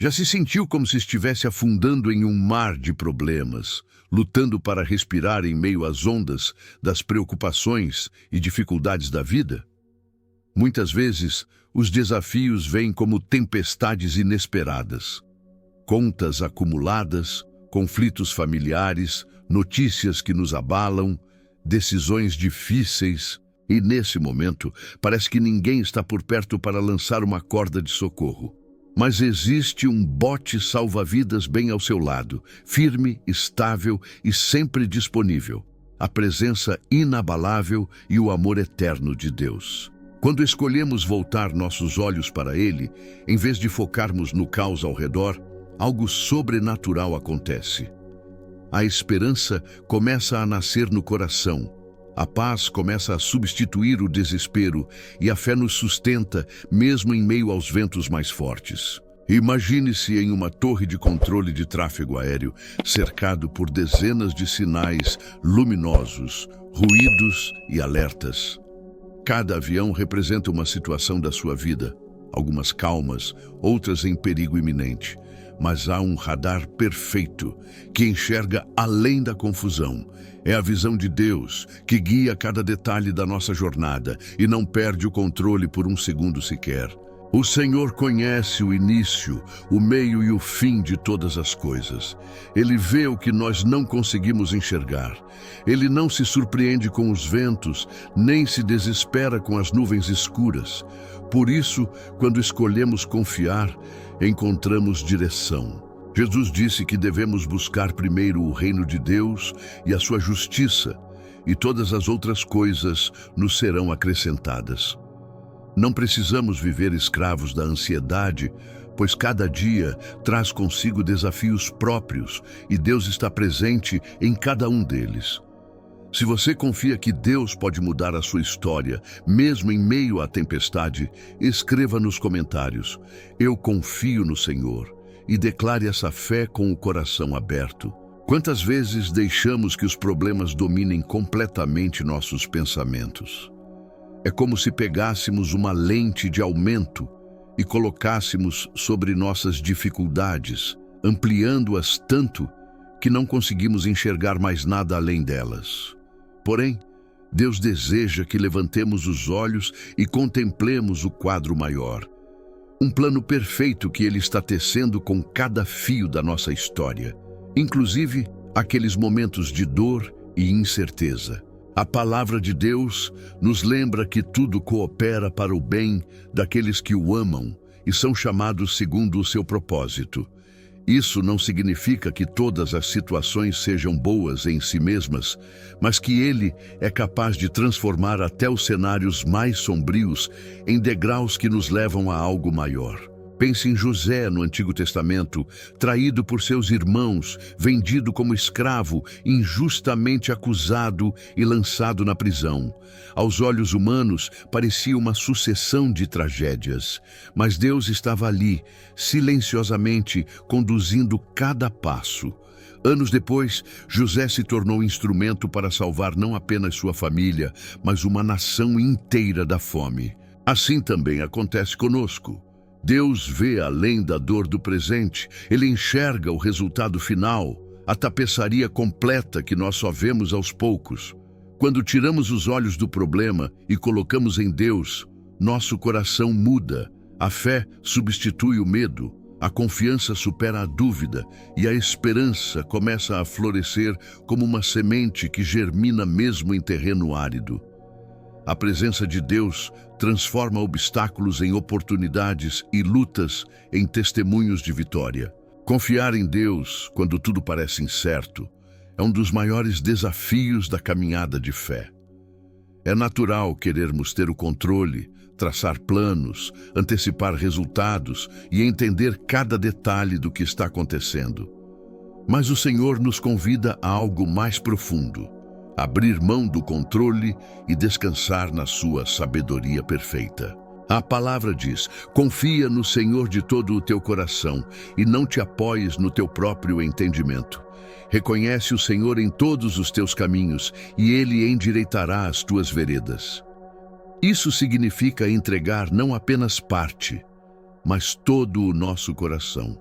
Já se sentiu como se estivesse afundando em um mar de problemas, lutando para respirar em meio às ondas das preocupações e dificuldades da vida? Muitas vezes, os desafios vêm como tempestades inesperadas. Contas acumuladas, conflitos familiares, notícias que nos abalam, decisões difíceis, e nesse momento parece que ninguém está por perto para lançar uma corda de socorro. Mas existe um bote salva-vidas bem ao seu lado, firme, estável e sempre disponível. A presença inabalável e o amor eterno de Deus. Quando escolhemos voltar nossos olhos para Ele, em vez de focarmos no caos ao redor, algo sobrenatural acontece. A esperança começa a nascer no coração, a paz começa a substituir o desespero e a fé nos sustenta, mesmo em meio aos ventos mais fortes. Imagine-se em uma torre de controle de tráfego aéreo, cercado por dezenas de sinais luminosos, ruídos e alertas. Cada avião representa uma situação da sua vida, algumas calmas, outras em perigo iminente. Mas há um radar perfeito que enxerga além da confusão. É a visão de Deus que guia cada detalhe da nossa jornada e não perde o controle por um segundo sequer. O Senhor conhece o início, o meio e o fim de todas as coisas. Ele vê o que nós não conseguimos enxergar. Ele não se surpreende com os ventos, nem se desespera com as nuvens escuras. Por isso, quando escolhemos confiar, encontramos direção. Jesus disse que devemos buscar primeiro o reino de Deus e a sua justiça, e todas as outras coisas nos serão acrescentadas. Não precisamos viver escravos da ansiedade, pois cada dia traz consigo desafios próprios e Deus está presente em cada um deles. Se você confia que Deus pode mudar a sua história, mesmo em meio à tempestade, escreva nos comentários: "Eu confio no Senhor", e declare essa fé com o coração aberto. Quantas vezes deixamos que os problemas dominem completamente nossos pensamentos? É como se pegássemos uma lente de aumento e colocássemos sobre nossas dificuldades, ampliando-as tanto que não conseguimos enxergar mais nada além delas. Porém, Deus deseja que levantemos os olhos e contemplemos o quadro maior. Um plano perfeito que Ele está tecendo com cada fio da nossa história, inclusive aqueles momentos de dor e incerteza. A palavra de Deus nos lembra que tudo coopera para o bem daqueles que o amam e são chamados segundo o seu propósito. Isso não significa que todas as situações sejam boas em si mesmas, mas que Ele é capaz de transformar até os cenários mais sombrios em degraus que nos levam a algo maior. Pense em José no Antigo Testamento, traído por seus irmãos, vendido como escravo, injustamente acusado e lançado na prisão. Aos olhos humanos, parecia uma sucessão de tragédias, mas Deus estava ali, silenciosamente, conduzindo cada passo. Anos depois, José se tornou instrumento para salvar não apenas sua família, mas uma nação inteira da fome. Assim também acontece conosco. Deus vê além da dor do presente, Ele enxerga o resultado final, a tapeçaria completa que nós só vemos aos poucos. Quando tiramos os olhos do problema e colocamos em Deus, nosso coração muda, a fé substitui o medo, a confiança supera a dúvida e a esperança começa a florescer como uma semente que germina mesmo em terreno árido. A presença de Deus transforma obstáculos em oportunidades e lutas em testemunhos de vitória. Confiar em Deus, quando tudo parece incerto, é um dos maiores desafios da caminhada de fé. É natural querermos ter o controle, traçar planos, antecipar resultados e entender cada detalhe do que está acontecendo. Mas o Senhor nos convida a algo mais profundo. Abrir mão do controle e descansar na sua sabedoria perfeita. A palavra diz: confia no Senhor de todo o teu coração e não te apoies no teu próprio entendimento. Reconhece o Senhor em todos os teus caminhos e Ele endireitará as tuas veredas. Isso significa entregar não apenas parte, mas todo o nosso coração.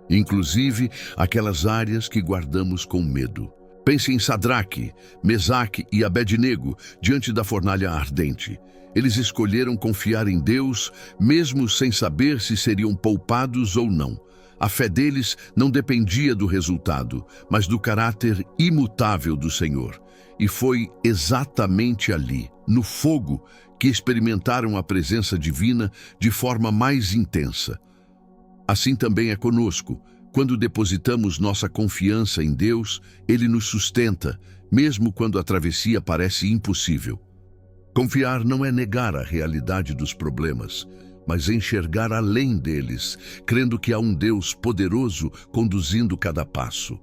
inclusive aquelas áreas que guardamos com medo. Pense em Sadraque, Mesaque e Abednego diante da fornalha ardente. Eles escolheram confiar em Deus, mesmo sem saber se seriam poupados ou não. A fé deles não dependia do resultado, mas do caráter imutável do Senhor. E foi exatamente ali, no fogo, que experimentaram a presença divina de forma mais intensa. Assim também é conosco. Quando depositamos nossa confiança em Deus, Ele nos sustenta, mesmo quando a travessia parece impossível. Confiar não é negar a realidade dos problemas, mas enxergar além deles, crendo que há um Deus poderoso conduzindo cada passo.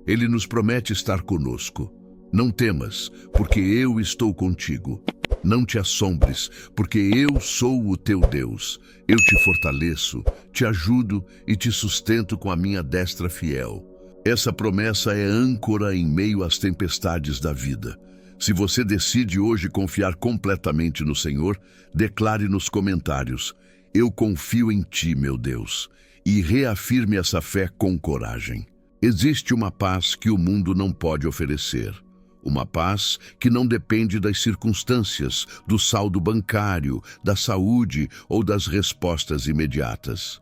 Ele nos promete estar conosco. Não temas, porque eu estou contigo. Não te assombres, porque eu sou o teu Deus. Eu te fortaleço, te ajudo e te sustento com a minha destra fiel. Essa promessa é âncora em meio às tempestades da vida. Se você decide hoje confiar completamente no Senhor, declare nos comentários: eu confio em ti, meu Deus, e reafirme essa fé com coragem. Existe uma paz que o mundo não pode oferecer. Uma paz que não depende das circunstâncias, do saldo bancário, da saúde ou das respostas imediatas.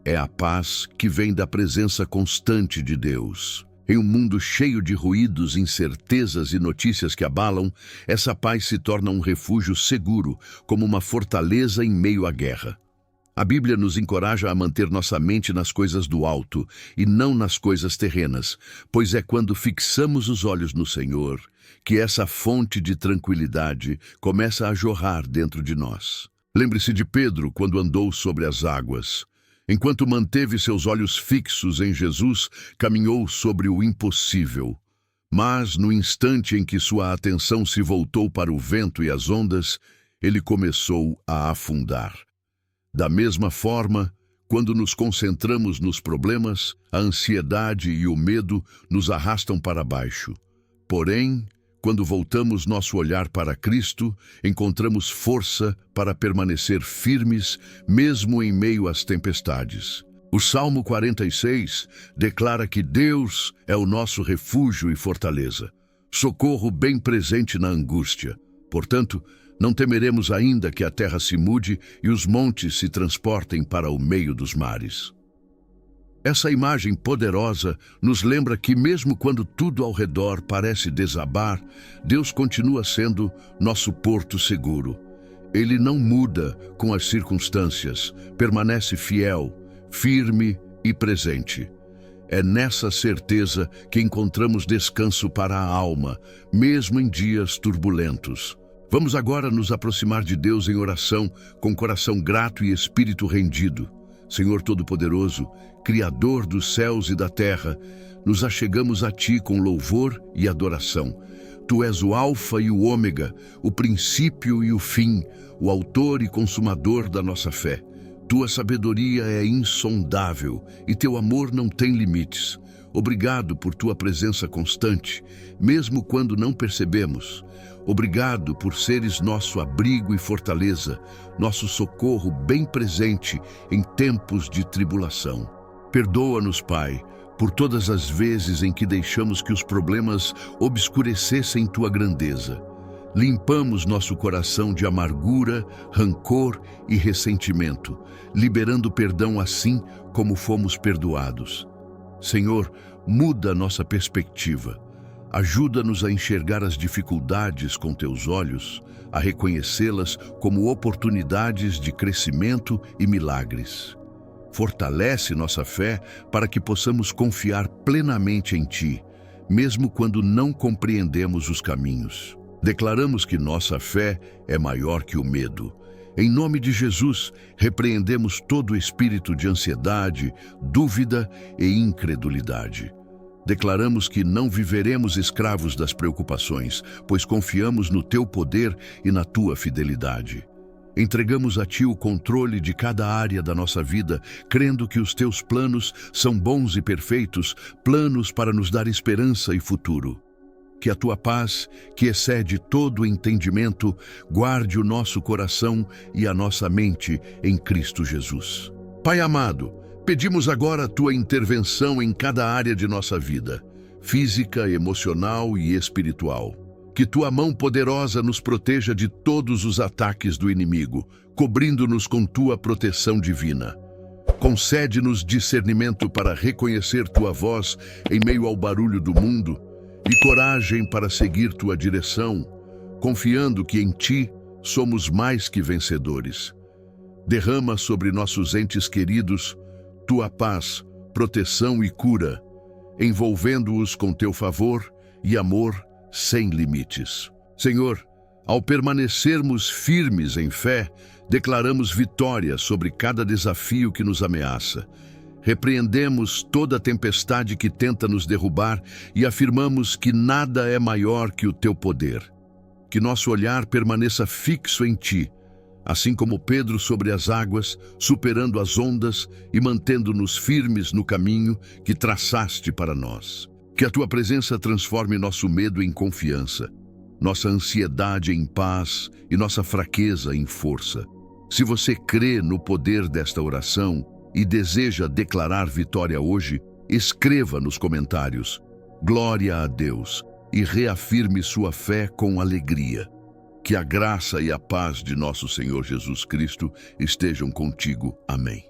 É a paz que vem da presença constante de Deus. Em um mundo cheio de ruídos, incertezas e notícias que abalam, essa paz se torna um refúgio seguro, como uma fortaleza em meio à guerra. A Bíblia nos encoraja a manter nossa mente nas coisas do alto e não nas coisas terrenas, pois é quando fixamos os olhos no Senhor que essa fonte de tranquilidade começa a jorrar dentro de nós. Lembre-se de Pedro quando andou sobre as águas. Enquanto manteve seus olhos fixos em Jesus, caminhou sobre o impossível. Mas, no instante em que sua atenção se voltou para o vento e as ondas, ele começou a afundar. Da mesma forma, quando nos concentramos nos problemas, a ansiedade e o medo nos arrastam para baixo. Porém, quando voltamos nosso olhar para Cristo, encontramos força para permanecer firmes, mesmo em meio às tempestades. O Salmo 46 declara que Deus é o nosso refúgio e fortaleza, socorro bem presente na angústia. Portanto, não temeremos ainda que a terra se mude e os montes se transportem para o meio dos mares. Essa imagem poderosa nos lembra que mesmo quando tudo ao redor parece desabar, Deus continua sendo nosso porto seguro. Ele não muda com as circunstâncias, permanece fiel, firme e presente. É nessa certeza que encontramos descanso para a alma, mesmo em dias turbulentos. Vamos agora nos aproximar de Deus em oração, com coração grato e espírito rendido. Senhor Todo-Poderoso, Criador dos céus e da terra, nos achegamos a Ti com louvor e adoração. Tu és o Alfa e o Ômega, o princípio e o fim, o autor e consumador da nossa fé. Tua sabedoria é insondável e Teu amor não tem limites. Obrigado por Tua presença constante, mesmo quando não percebemos. Obrigado por seres nosso abrigo e fortaleza, nosso socorro bem presente em tempos de tribulação. Perdoa-nos, Pai, por todas as vezes em que deixamos que os problemas obscurecessem Tua grandeza. Limpamos nosso coração de amargura, rancor e ressentimento, liberando perdão assim como fomos perdoados. Senhor, muda nossa perspectiva. Ajuda-nos a enxergar as dificuldades com Teus olhos, a reconhecê-las como oportunidades de crescimento e milagres. Fortalece nossa fé para que possamos confiar plenamente em Ti, mesmo quando não compreendemos os caminhos. Declaramos que nossa fé é maior que o medo. Em nome de Jesus, repreendemos todo espírito de ansiedade, dúvida e incredulidade. Declaramos que não viveremos escravos das preocupações, pois confiamos no Teu poder e na Tua fidelidade. Entregamos a Ti o controle de cada área da nossa vida, crendo que os Teus planos são bons e perfeitos, planos para nos dar esperança e futuro. Que a Tua paz, que excede todo o entendimento, guarde o nosso coração e a nossa mente em Cristo Jesus. Pai amado, Pedimos agora a tua intervenção em cada área de nossa vida, física, emocional e espiritual. Que tua mão poderosa nos proteja de todos os ataques do inimigo, cobrindo-nos com tua proteção divina. Concede-nos discernimento para reconhecer tua voz em meio ao barulho do mundo e coragem para seguir tua direção, confiando que em ti somos mais que vencedores. Derrama sobre nossos entes queridos tua paz, proteção e cura, envolvendo-os com teu favor e amor sem limites. Senhor, ao permanecermos firmes em fé, declaramos vitória sobre cada desafio que nos ameaça. Repreendemos toda tempestade que tenta nos derrubar e afirmamos que nada é maior que o teu poder. Que nosso olhar permaneça fixo em ti, assim como Pedro sobre as águas, superando as ondas e mantendo-nos firmes no caminho que traçaste para nós. Que a tua presença transforme nosso medo em confiança, nossa ansiedade em paz e nossa fraqueza em força. Se você crê no poder desta oração e deseja declarar vitória hoje, escreva nos comentários "Glória a Deus" e reafirme sua fé com alegria. Que a graça e a paz de nosso Senhor Jesus Cristo estejam contigo. Amém.